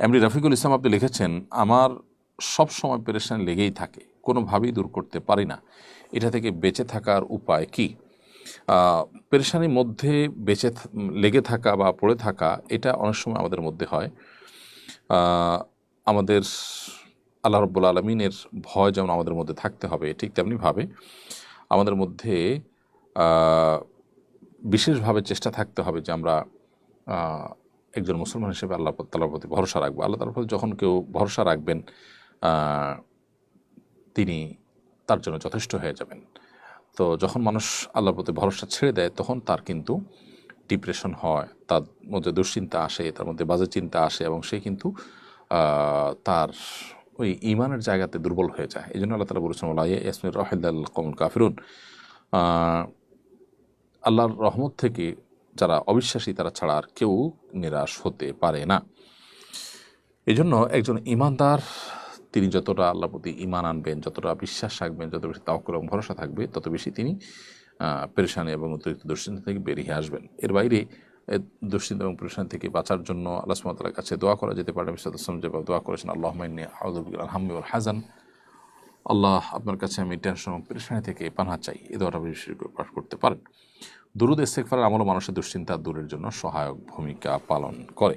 MD Rafiqul Islam আপনি লিখেছেন, আমার সব সময় পেরেশানি লেগেই থাকে, কোনোভাবেই দূর করতে পারি না, এটা থেকে বেঁচে থাকার উপায় কি? পেরেশানির মধ্যে লেগে থাকা বা পড়ে থাকা এটা অনেক সময় আমাদের মধ্যে হয়। আমাদের আল্লাহ রাব্বুল আলামিনের ভয় যেমন আমাদের মধ্যে থাকতে হবে, ঠিক তেমনিভাবে আমাদের মধ্যে বিশেষভাবে চেষ্টা থাকতে হবে যে আমরা একজন মুসলমান হিসেবে আল্লাহ তাআলার প্রতি ভরসা রাখবো। আল্লাহ তাআলার প্রতি যখন কেউ ভরসা রাখবেন, তিনি তার জন্য যথেষ্ট হয়ে যাবেন। তো যখন মানুষ আল্লাহর প্রতি ভরসা ছেড়ে দেয়, তখন তার কিন্তু ডিপ্রেশন হয়, তার মধ্যে দুশ্চিন্তা আসে, তার মধ্যে বাজে চিন্তা আসে, এবং সে কিন্তু তার ওই ঈমানের জায়গাতে দুর্বল হয়ে যায়। এই জন্য আল্লাহ তাআলা বলেছেন, ওয়া লা ইয়াসমির রাহিলাল কওমুল কাফিরুন, আল্লাহর রহমত থেকে যারা অবিশ্বাসী তারা ছাড়া আর কেউ নিরাশ হতে পারে না। এই জন্য একজন ঈমানদার তিনি যতটা আল্লাহর প্রতি ঈমান আনবেন, যতটা বিশ্বাস রাখবেন, যত বেশি তাওয়াক্কুল এবং ভরসা থাকবে, তত বেশি তিনি পেরেশানি এবং অতিরিক্ত দুশ্চিন্তা থেকে বেরিয়ে আসবেন। এর বাইরে দুশ্চিন্তা এবং পেরেশানি থেকে বাঁচার জন্য আল্লাহ সুবহানাহু ওয়া তাআলার কাছে দোয়া করা যেতে পারে। নবী সাল্লাল্লাহু আলাইহি ওয়াসাল্লাম যেভাবে দোয়া করেছেন, আল্লাহুম্মা ইন্নী আউযু বিকা মিনাল হাম্মি ওয়াল হাযান, আল্লাহ আপনার কাছে আমি টেনশন এবং পেরেশানি থেকে পানাহ চাই, এই দোয়াটা বেশি করে পাঠ করতে পারেন। দুরূদ ইস্তিগফারের আমলও মানুষের দুশ্চিন্তা দূরের জন্য সহায়ক ভূমিকা পালন করে।